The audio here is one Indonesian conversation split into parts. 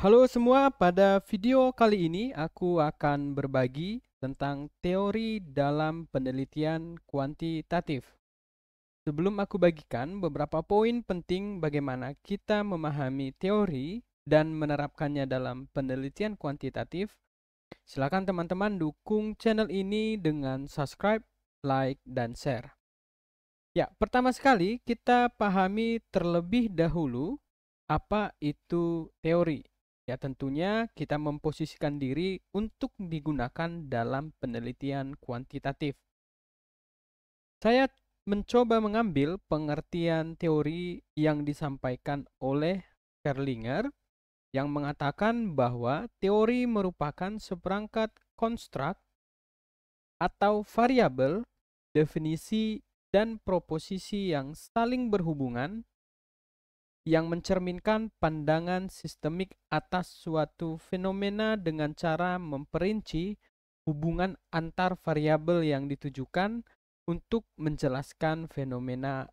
Halo semua, pada video kali ini aku akan berbagi tentang teori dalam penelitian kuantitatif. Sebelum aku bagikan beberapa poin penting bagaimana kita memahami teori dan menerapkannya dalam penelitian kuantitatif, silakan teman-teman dukung channel ini dengan subscribe, like, dan share. Ya, pertama sekali kita pahami terlebih dahulu apa itu teori. Ya, tentunya kita memposisikan diri untuk digunakan dalam penelitian kuantitatif. Saya mencoba mengambil pengertian teori yang disampaikan oleh Ferlinger yang mengatakan bahwa teori merupakan seperangkat konstruk atau variabel, definisi, dan proposisi yang saling berhubungan yang mencerminkan pandangan sistemik atas suatu fenomena dengan cara memperinci hubungan antar variabel yang ditujukan untuk menjelaskan fenomena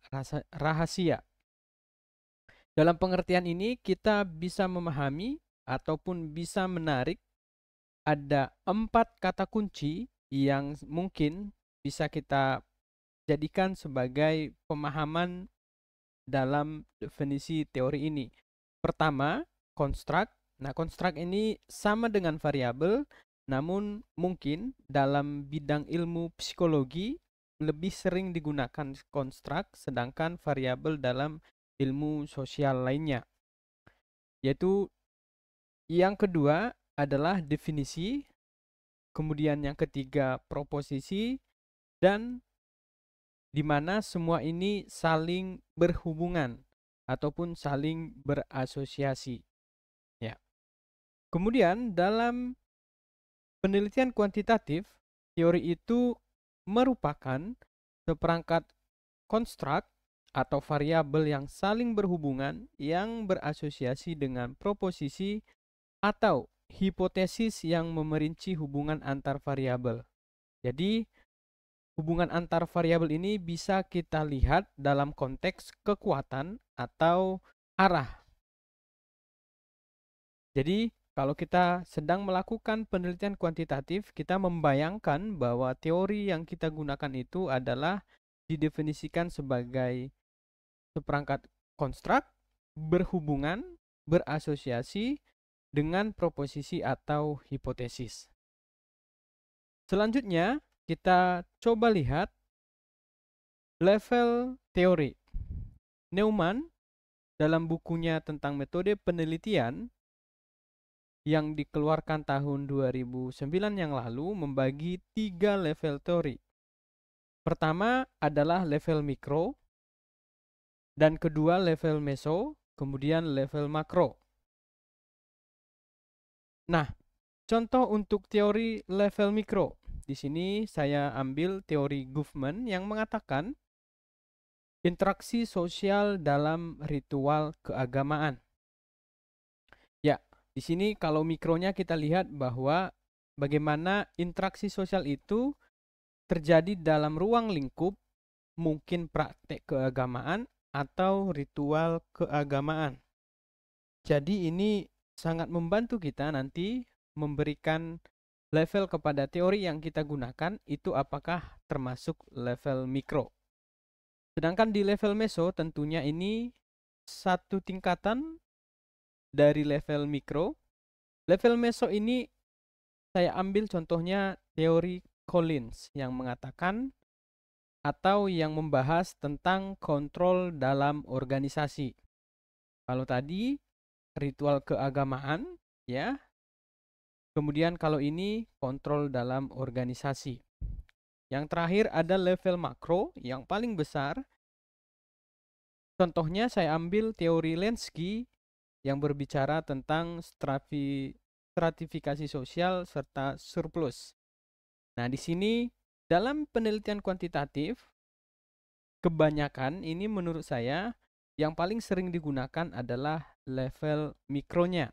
rahasia. Dalam pengertian ini, kita bisa memahami ataupun bisa menarik ada 4 kata kunci yang mungkin bisa kita jadikan sebagai pemahaman dalam definisi teori ini. Pertama, konstruk. Nah, konstruk ini sama dengan variabel, namun mungkin dalam bidang ilmu psikologi lebih sering digunakan konstruk, sedangkan variabel dalam ilmu sosial lainnya. Yaitu yang kedua adalah definisi, kemudian yang ketiga proposisi, dan di mana semua ini saling berhubungan ataupun saling berasosiasi. Ya. Kemudian dalam penelitian kuantitatif, teori itu merupakan seperangkat konstruk atau variabel yang saling berhubungan yang berasosiasi dengan proposisi atau hipotesis yang memerinci hubungan antar variabel. Jadi, hubungan antar variabel ini bisa kita lihat dalam konteks kekuatan atau arah. Jadi, kalau kita sedang melakukan penelitian kuantitatif, kita membayangkan bahwa teori yang kita gunakan itu adalah didefinisikan sebagai seperangkat konstruk berhubungan, berasosiasi dengan proposisi atau hipotesis. Selanjutnya, kita coba lihat level teori. Neumann dalam bukunya tentang metode penelitian yang dikeluarkan tahun 2009 yang lalu membagi 3 level teori. Pertama adalah level mikro, dan kedua level meso, kemudian level makro. Nah, contoh untuk teori level mikro. Di sini saya ambil teori Goffman yang mengatakan interaksi sosial dalam ritual keagamaan. Ya, di sini kalau mikronya kita lihat bahwa bagaimana interaksi sosial itu terjadi dalam ruang lingkup, mungkin praktek keagamaan atau ritual keagamaan. Jadi ini sangat membantu kita nanti memberikan level kepada teori yang kita gunakan itu apakah termasuk level mikro. Sedangkan di level meso tentunya ini satu tingkatan dari level mikro. Level meso ini saya ambil contohnya teori Collins yang mengatakan atau yang membahas tentang kontrol dalam organisasi. Kalau tadi ritual keagamaan, ya. Kemudian kalau ini kontrol dalam organisasi. Yang terakhir ada level makro yang paling besar. Contohnya saya ambil teori Lenski yang berbicara tentang stratifikasi sosial serta surplus. Nah, di sini dalam penelitian kuantitatif, kebanyakan ini menurut saya yang paling sering digunakan adalah level mikronya.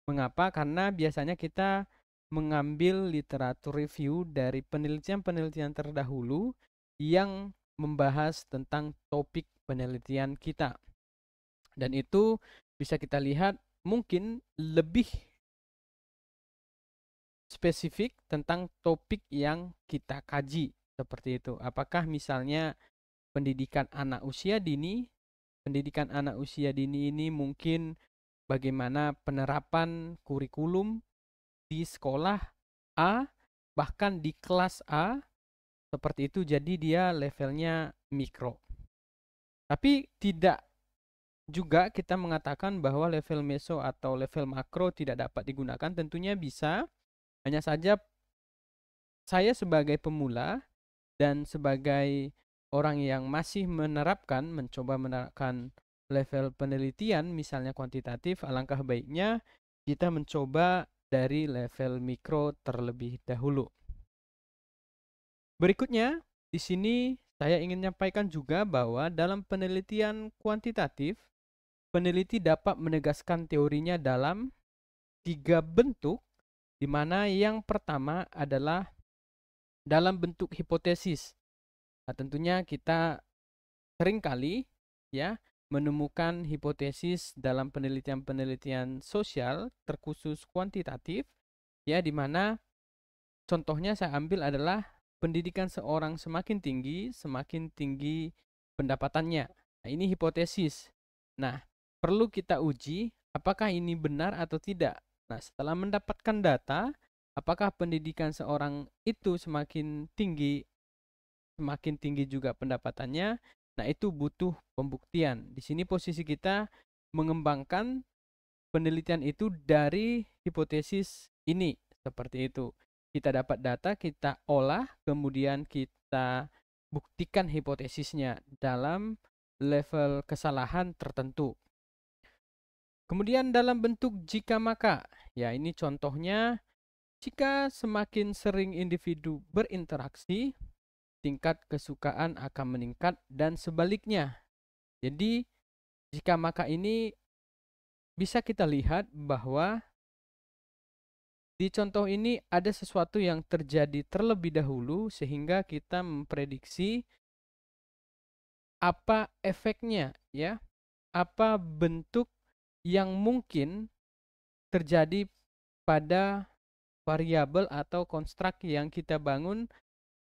Mengapa? Karena biasanya kita mengambil literatur review dari penelitian-penelitian terdahulu yang membahas tentang topik penelitian kita. Dan itu bisa kita lihat mungkin lebih spesifik tentang topik yang kita kaji, seperti itu. Apakah misalnya pendidikan anak usia dini, pendidikan anak usia dini ini mungkin bagaimana penerapan kurikulum di sekolah A, bahkan di kelas A, seperti itu. Jadi dia levelnya mikro. Tapi tidak juga kita mengatakan bahwa level meso atau level makro tidak dapat digunakan. Tentunya bisa, hanya saja saya sebagai pemula dan sebagai orang yang masih mencoba menerapkan level penelitian, misalnya kuantitatif, alangkah baiknya kita mencoba dari level mikro terlebih dahulu. Berikutnya, di sini saya ingin menyampaikan juga bahwa dalam penelitian kuantitatif, peneliti dapat menegaskan teorinya dalam 3 bentuk, di mana yang pertama adalah dalam bentuk hipotesis. Nah, tentunya kita seringkali ya menemukan hipotesis dalam penelitian-penelitian sosial terkhusus kuantitatif, ya, di mana contohnya saya ambil adalah pendidikan seorang semakin tinggi pendapatannya. Nah, ini hipotesis. Nah, perlu kita uji apakah ini benar atau tidak. Nah, setelah mendapatkan data, apakah pendidikan seorang itu semakin tinggi juga pendapatannya. Nah, itu butuh pembuktian. Di sini posisi kita mengembangkan penelitian itu dari hipotesis ini, seperti itu. Kita dapat data, kita olah, kemudian kita buktikan hipotesisnya dalam level kesalahan tertentu. Kemudian dalam bentuk jika maka, ya ini contohnya, jika semakin sering individu berinteraksi, tingkat kesukaan akan meningkat dan sebaliknya. Jadi jika maka ini bisa kita lihat bahwa di contoh ini ada sesuatu yang terjadi terlebih dahulu sehingga kita memprediksi apa efeknya, ya, apa bentuk yang mungkin terjadi pada variabel atau konstruk yang kita bangun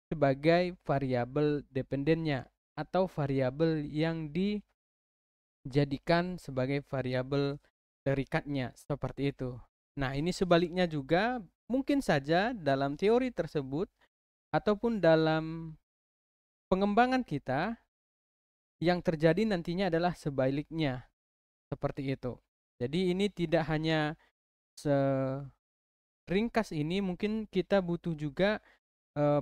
sebagai variabel dependennya atau variabel yang dijadikan sebagai variabel terikatnya, seperti itu. Nah, ini sebaliknya juga mungkin saja dalam teori tersebut ataupun dalam pengembangan kita yang terjadi nantinya adalah sebaliknya, seperti itu. Jadi ini tidak hanya seringkas ini, mungkin kita butuh juga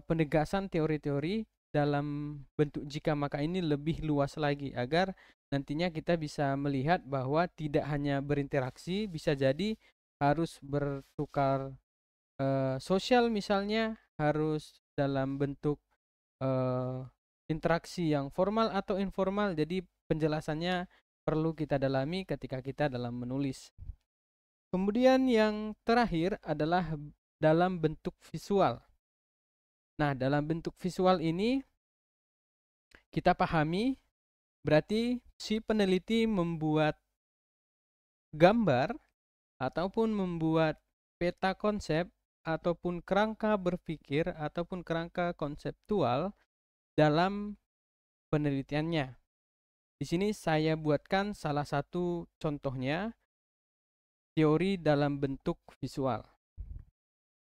penegasan teori-teori dalam bentuk jika maka ini lebih luas lagi agar nantinya kita bisa melihat bahwa tidak hanya berinteraksi, bisa jadi harus bertukar sosial, misalnya harus dalam bentuk interaksi yang formal atau informal. Jadi penjelasannya perlu kita dalami ketika kita dalam menulis. Kemudian yang terakhir adalah dalam bentuk visual. Nah, dalam bentuk visual ini kita pahami berarti si peneliti membuat gambar ataupun membuat peta konsep ataupun kerangka berpikir ataupun kerangka konseptual dalam penelitiannya. Di sini saya buatkan salah satu contohnya, teori dalam bentuk visual.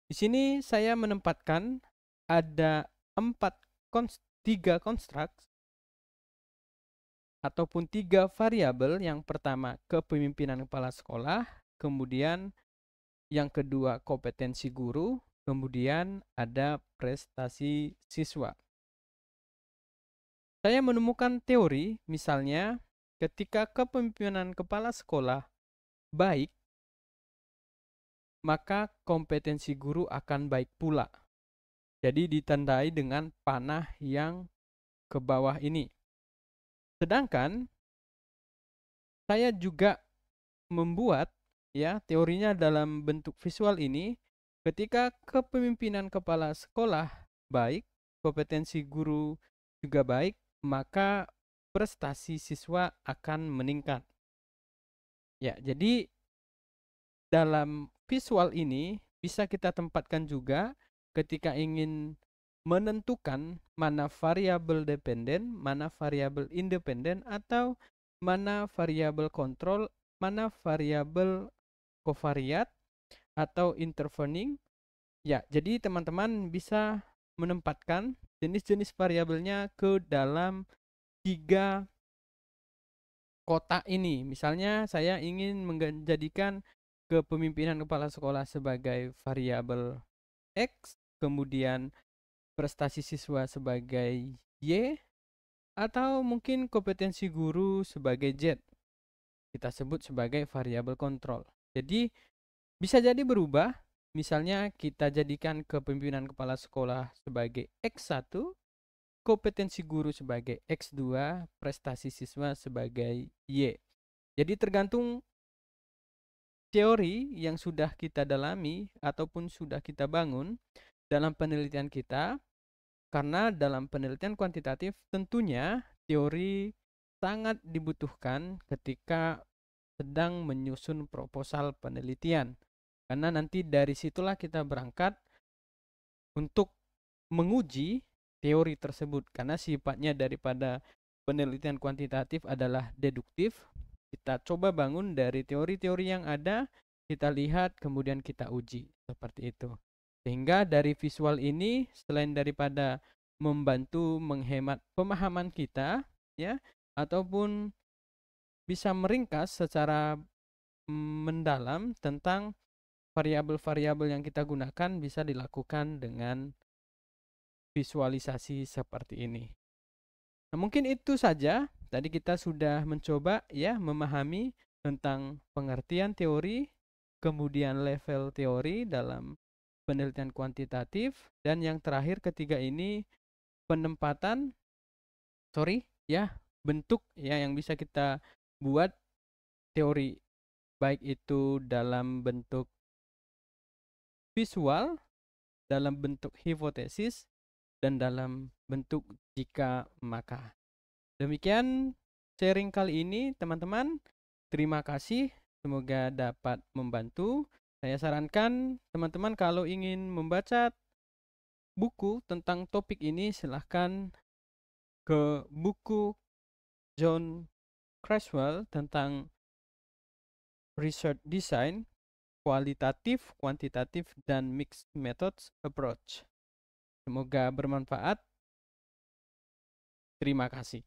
Di sini saya menempatkan ada 3 konstruk ataupun 3 variabel. Yang pertama kepemimpinan kepala sekolah, kemudian yang kedua kompetensi guru, kemudian ada prestasi siswa. Saya menemukan teori, misalnya ketika kepemimpinan kepala sekolah baik, maka kompetensi guru akan baik pula. Jadi ditandai dengan panah yang ke bawah ini. Sedangkan saya juga membuat, ya, teorinya dalam bentuk visual ini, ketika kepemimpinan kepala sekolah baik, kompetensi guru juga baik, maka prestasi siswa akan meningkat. Ya, jadi dalam visual ini bisa kita tempatkan juga ketika ingin menentukan mana variabel dependen, mana variabel independen, atau mana variabel kontrol, mana variabel covariat atau intervening. Ya, jadi teman-teman bisa menempatkan jenis-jenis variabelnya ke dalam 3 kotak ini. Misalnya saya ingin menjadikan kepemimpinan kepala sekolah sebagai variabel X, kemudian prestasi siswa sebagai Y, atau mungkin kompetensi guru sebagai Z. Kita sebut sebagai variabel kontrol. Jadi bisa jadi berubah. Misalnya kita jadikan kepemimpinan kepala sekolah sebagai X1, kompetensi guru sebagai X2, prestasi siswa sebagai Y. Jadi tergantung teori yang sudah kita dalami ataupun sudah kita bangun dalam penelitian kita, karena dalam penelitian kuantitatif tentunya teori sangat dibutuhkan ketika sedang menyusun proposal penelitian. Karena nanti dari situlah kita berangkat untuk menguji teori tersebut. Karena sifatnya daripada penelitian kuantitatif adalah deduktif. Kita coba bangun dari teori-teori yang ada, kita lihat, kemudian kita uji. Seperti itu. Sehingga dari visual ini, selain daripada membantu menghemat pemahaman kita, ya, ataupun bisa meringkas secara mendalam tentang variabel-variabel yang kita gunakan, bisa dilakukan dengan visualisasi seperti ini. Nah, mungkin itu saja. Tadi kita sudah mencoba ya memahami tentang pengertian teori, kemudian level teori dalam penelitian kuantitatif, dan yang terakhir ketiga ini penempatan ya bentuk ya yang bisa kita buat teori, baik itu dalam bentuk visual, dalam bentuk hipotesis, dan dalam bentuk jika maka. Demikian sharing kali ini teman-teman. Terima kasih, semoga dapat membantu. Saya sarankan teman-teman kalau ingin membaca buku tentang topik ini silahkan ke buku John Creswell tentang Research Design, Kualitatif, Kuantitatif, dan Mixed Methods Approach. Semoga bermanfaat. Terima kasih.